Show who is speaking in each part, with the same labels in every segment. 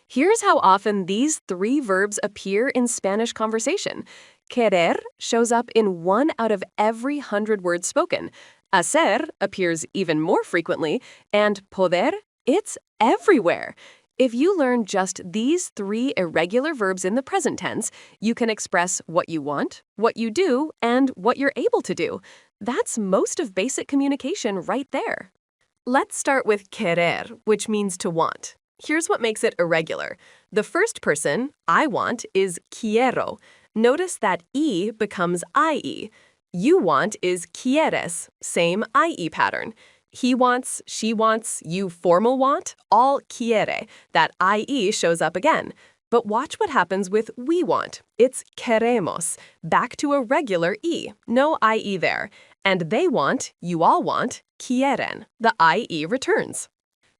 Speaker 1: Here's how often these three verbs appear in Spanish conversation. Querer shows up in 1 out of every 100 words spoken. Hacer appears even more frequently, and poder, it's everywhere. If you learn just these 3 irregular verbs in the present tense, you can express what you want, what you do, and what you're able to do. That's most of basic communication right there. Let's start with querer, which means to want. Here's what makes it irregular. The first person, I want, is quiero. Notice that E becomes IE. You want is quieres, same IE pattern. He wants, she wants, you formal want, all quiere. That IE shows up again. But watch what happens with we want. It's queremos, back to a regular E, no IE there. And they want, you all want, quieren. The IE returns.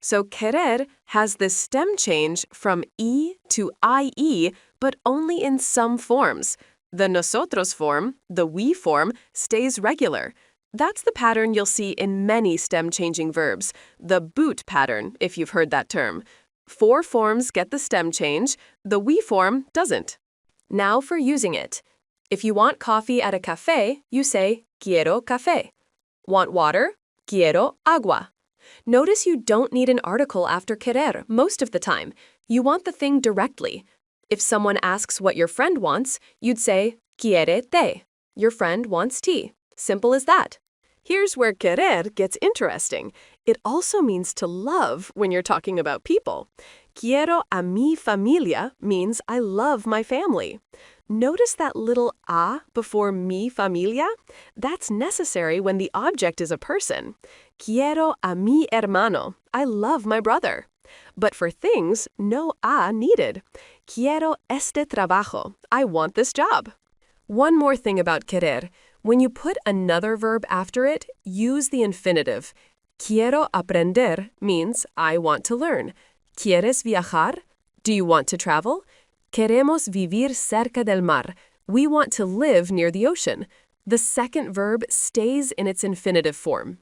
Speaker 1: So querer has this stem change from E to IE, but only in some forms. The nosotros form, the we form, stays regular. That's the pattern you'll see in many stem-changing verbs, the boot pattern, if you've heard that term. 4 forms get the stem change, the we form doesn't. Now for using it. If you want coffee at a cafe, you say, quiero café. Want water? Quiero agua. Notice you don't need an article after querer most of the time. You want the thing directly. If someone asks what your friend wants, you'd say, quiere té. Your friend wants tea. Simple as that. Here's where querer gets interesting. It also means to love when you're talking about people. Quiero a mi familia means I love my family. Notice that little a before mi familia? That's necessary when the object is a person. Quiero a mi hermano. I love my brother. But for things, no a needed. Quiero este trabajo. I want this job. One more thing about querer. When you put another verb after it, use the infinitive. Quiero aprender means I want to learn. ¿Quieres viajar? Do you want to travel? Queremos vivir cerca del mar. We want to live near the ocean. The second verb stays in its infinitive form.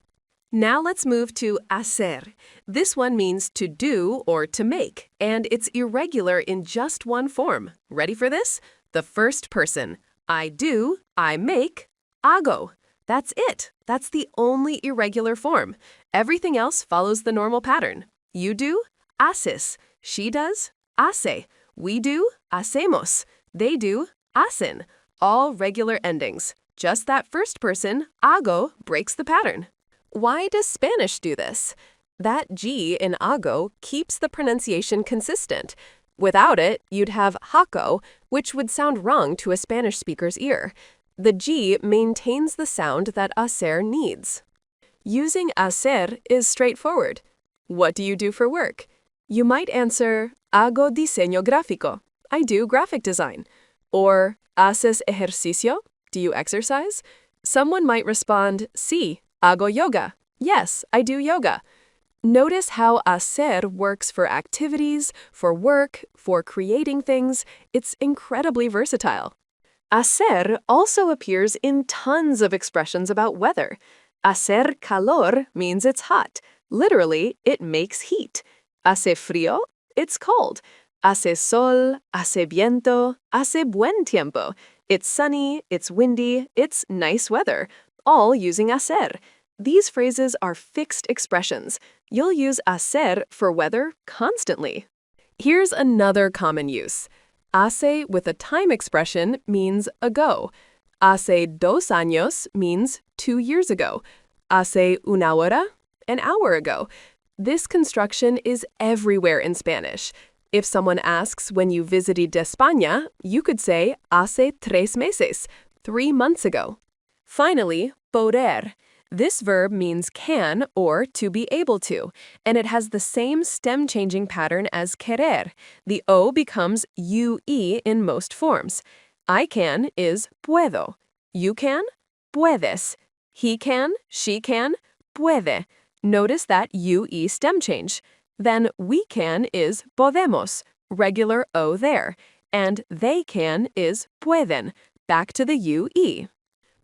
Speaker 1: Now let's move to hacer. This one means to do or to make, and it's irregular in just one form. Ready for this? The first person. I do, I make, hago. That's it. That's the only irregular form. Everything else follows the normal pattern. You do, haces. She does, hace. We do, hacemos. They do, hacen. All regular endings. Just that first person, hago, breaks the pattern. Why does Spanish do this? That G in hago keeps the pronunciation consistent. Without it, you'd have haco, which would sound wrong to a Spanish speaker's ear. The G maintains the sound that hacer needs. Using hacer is straightforward. What do you do for work? You might answer, hago diseño gráfico. I do graphic design. Or, ¿haces ejercicio? Do you exercise? Someone might respond, sí, hago yoga. Yes, I do yoga. Notice how hacer works for activities, for work, for creating things. It's incredibly versatile. Hacer also appears in tons of expressions about weather. Hacer calor means it's hot. Literally, it makes heat. Hace frío? It's cold. Hace sol, hace viento, hace buen tiempo. It's sunny, it's windy, it's nice weather. All using hacer. These phrases are fixed expressions. You'll use hacer for weather constantly. Here's another common use. Hace with a time expression means ago. Hace 2 años means 2 years ago. Hace una hora, an hour ago. This construction is everywhere in Spanish. If someone asks when you visited España, you could say hace 3 meses, 3 months ago. Finally, poder. This verb means can or to be able to, and it has the same stem-changing pattern as querer. The O becomes UE in most forms. I can is puedo. You can? Puedes. He can, she can, puede. Notice that UE stem change. Then we can is podemos, regular O there, and they can is pueden, back to the UE.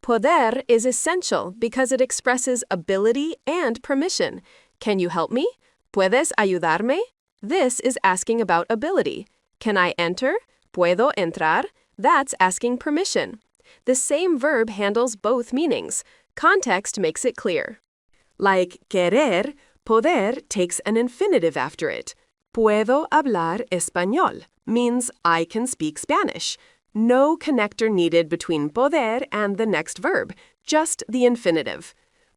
Speaker 1: Poder is essential because it expresses ability and permission. Can you help me? ¿Puedes ayudarme? This is asking about ability. Can I enter? ¿Puedo entrar? That's asking permission. The same verb handles both meanings. Context makes it clear. Like querer, poder takes an infinitive after it. Puedo hablar español means I can speak Spanish. No connector needed between poder and the next verb, just the infinitive.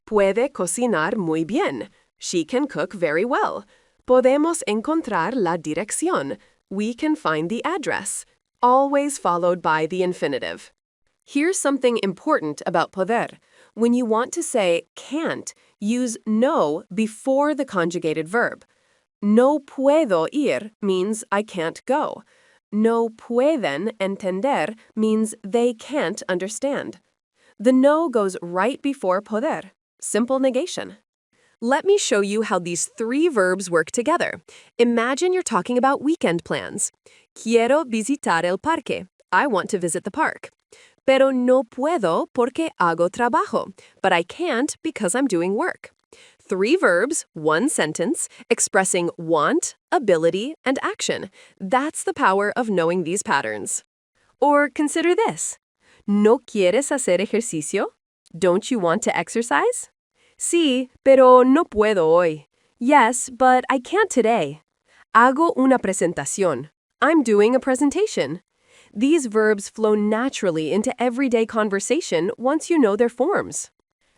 Speaker 1: Puede cocinar muy bien. She can cook very well. Podemos encontrar la dirección. We can find the address. Always followed by the infinitive. Here's something important about poder. When you want to say can't, use no before the conjugated verb. No puedo ir means I can't go. No pueden entender means they can't understand. The no goes right before poder. Simple negation. Let me show you how these three verbs work together. Imagine you're talking about weekend plans. Quiero visitar el parque. I want to visit the park. Pero no puedo porque hago trabajo. But I can't because I'm doing work. Three verbs, one sentence, expressing want, ability, and action. That's the power of knowing these patterns. Or consider this. ¿No quieres hacer ejercicio? Don't you want to exercise? Sí, pero no puedo hoy. Yes, but I can't today. Hago una presentación. I'm doing a presentation. These verbs flow naturally into everyday conversation once you know their forms.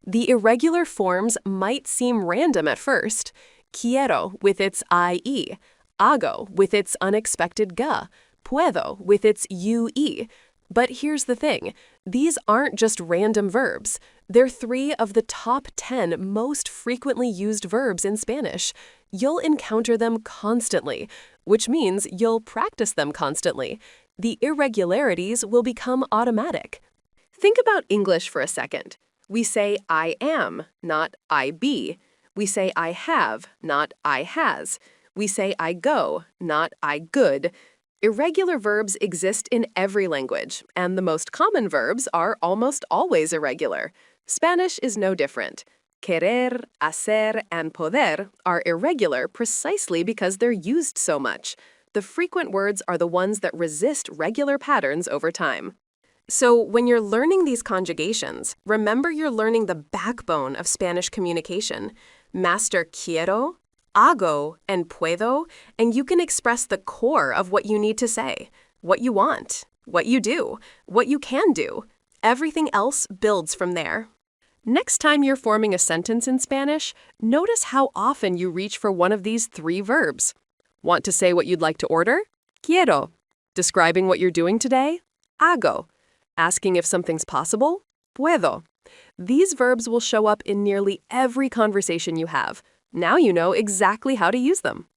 Speaker 1: The irregular forms might seem random at first. Quiero with its IE, hago with its unexpected ga, puedo with its UE. But here's the thing, these aren't just random verbs. They're 3 of the top 10 most frequently used verbs in Spanish. You'll encounter them constantly, which means you'll practice them constantly. The irregularities will become automatic. Think about English for a second. We say I am, not I be. We say I have, not I has. We say I go, not I good. Irregular verbs exist in every language, and the most common verbs are almost always irregular. Spanish is no different. Querer, hacer, and poder are irregular precisely because they're used so much. The frequent words are the ones that resist regular patterns over time. So when you're learning these conjugations, remember you're learning the backbone of Spanish communication. Master quiero, hago, and puedo, and you can express the core of what you need to say, what you want, what you do, what you can do. Everything else builds from there. Next time you're forming a sentence in Spanish, notice how often you reach for one of these 3 verbs. Want to say what you'd like to order? Quiero. Describing what you're doing today? Hago. Asking if something's possible? Puedo. These verbs will show up in nearly every conversation you have. Now you know exactly how to use them.